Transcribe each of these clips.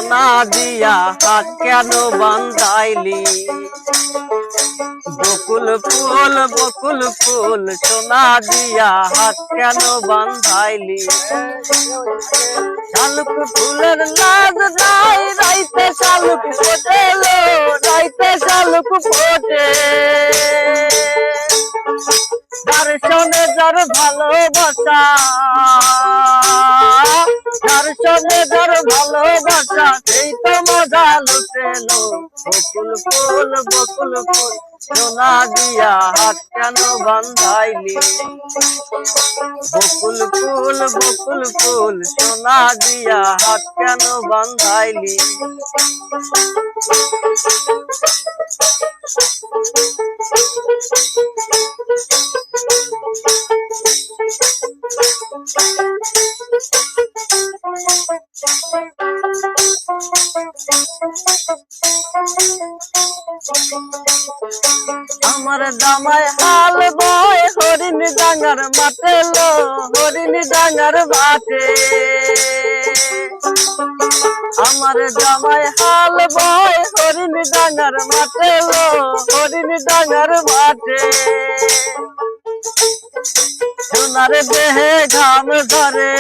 সোনা দিয়া হাত কেন বান্ধাইলি বকুল ফুল সোনা দিয়া হাত কেন বান্ধাইলি শালুক ফুলের লাজ নাই রাইতে শালুক ফোটে রাইতে শালুক ফোটে দর্শনে যার ভালোবাসা দর্শনে যার ভালোবাসা সেই তো মজা লুটেলো বকুল ফুল সোনা দিয়া হাত কেন বান্ধাইলি বকুল ফুল সোনা দিয়া হাত কেন বান্ধাইলি আমার জামাই হাল বয় হরিণ ডাঙ্গার মাঠে লো হরিণ ডাঙ্গার মাঠে আমার জামাই হাল বয় হরিণ ডাঙ্গার মাঠে লো হরিণ ডাঙ্গার মাঠে সোনার দেহে ঘাম ধরে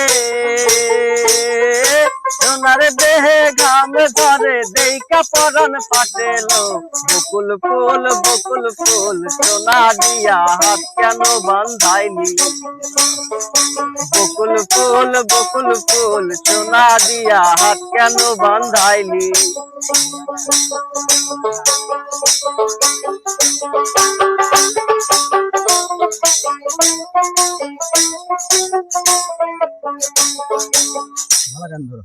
সোনার দেহে ঘাম ধরে দেইকা পরান ফাটেলো বকুল ফুল সোনা দিয়া হাত কেন বান্ধাইলি বকুল ফুল সোনা দিয়া হাত কেন বান্ধাইলি ভালো গান ধরো।